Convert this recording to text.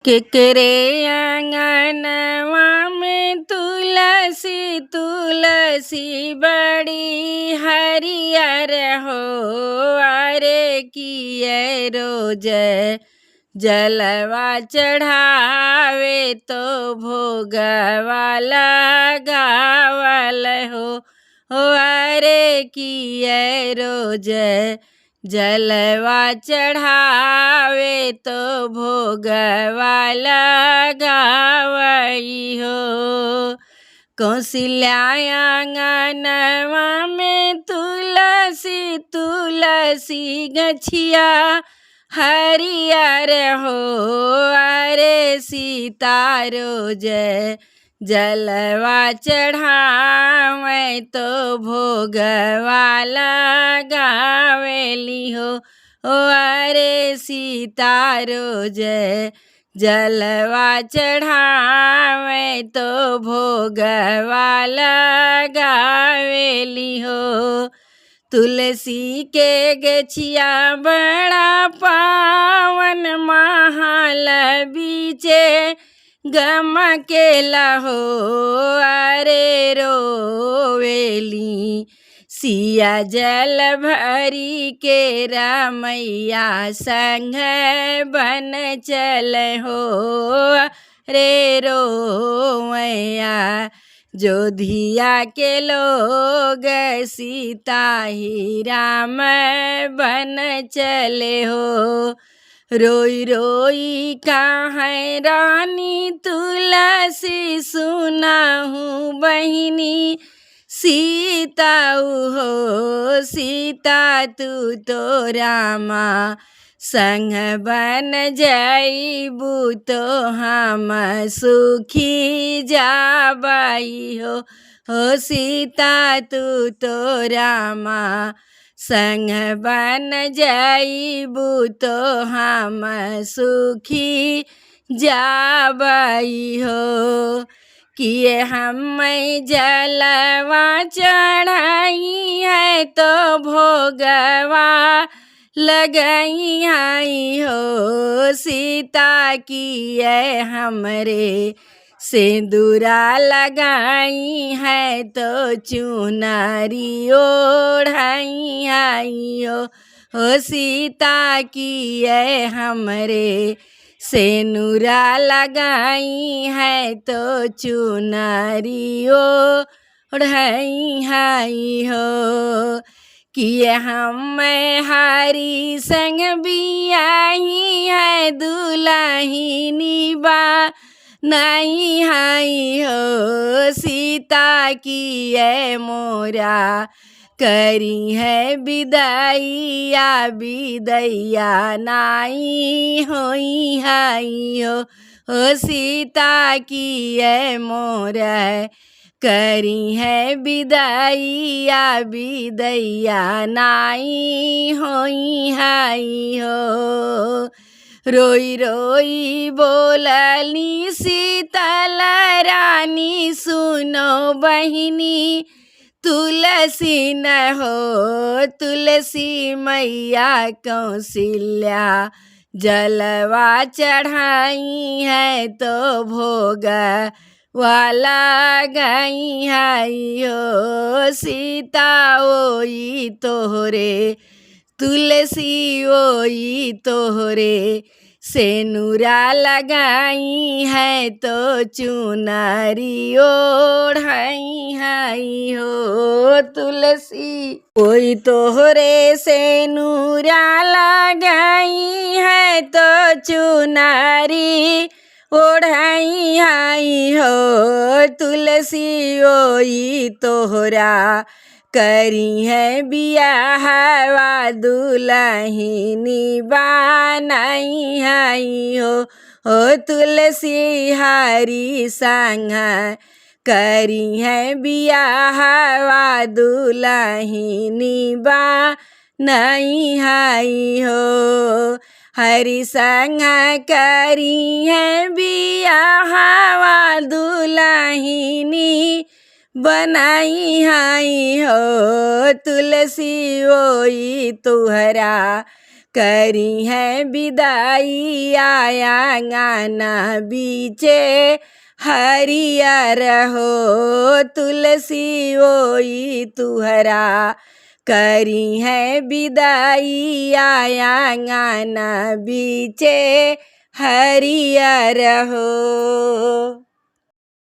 केकरे आंगनवा में तुलसी तुलसी बड़ी हरियर हो। अरे किए रोज जलवा चढ़ावे तो भोगवा लगावल हो अरे किए रोज जलवा चढ़ावे तो भोगवा लगावई हो। कौशल्या आंगनवा में तुलसी तुलसी गछिया हरियर हो। अरे सीता रोज जलवा चढ़ावे तो भोगवा लगावेली हो। अरे सीता रोज जलवा चढ़ावे तो भोगवा लगावेली हो। तुलसी के गछिया बड़ा पावन महाल बीचे गमकेला हो। अरे रोवेली सिया जल भरी के रामैया संग बन चल हो। रे रोमैया जोधिया के लोग सीता ही राम बन चले हो। रोई रोई काहे रानी तुलसी सुनाहू बहिनी सीता हो। सीता तू तो रामा संग बन जाइबू तो हम सुखी जाबाई हो सीता तू तो रामा संग बन जाइबू तो हम सुखी जाबाई हो। किए हम जलवा चढ़ाई है तो भोगवा लगाई आई हो। सीता किए हमरे सिंदूरा लगाई है तो चुनरी ओढ़ाई आई हो। सीता किए हमरे सेनुरा लगाई है तो चुनरी ओढ़ाई आई हो। किए हम हरी संग बियाही है दुल्हिनी बा नहीं हाई हो। सीता किए मोरा करी है विदाइया विदैया नाई होई हाई हो। सीता किए मोरा करी है विदाइया विदैया नाई होई हाई हो। रोई रोई बोलली शीतल रानी सुनो बहिनी तुलसी न हो। तुलसी मैया कौशल्या जलवा चढ़ाई है तो भोग वाला गई आई हो। सीता ओई तोहरे तुलसी ओई तोहरे सेनुरा लगाई है तो चुनरी ओढ़ाई आई हो। तुलसी कोई तोहरे सेनुरा लगाई है तो चुनरी ओढ़ाई आई हो। तुलसी ओई तोहरा करी है बियाहवा दुल्हिनी बनाई आई हो। तुलसी हरी संग करी है बियाहवा दुल्हिनी बनाई आई हो। हरी संग करी है बियाहवा दुल्हिनी बनाई आई हो। तुलसी ओई तुहरा करी है विदाई आया गाना बीचे हरियर हो तुलसी ओई तुहरा करी है विदाई आया गाना बीचे हरियर हो।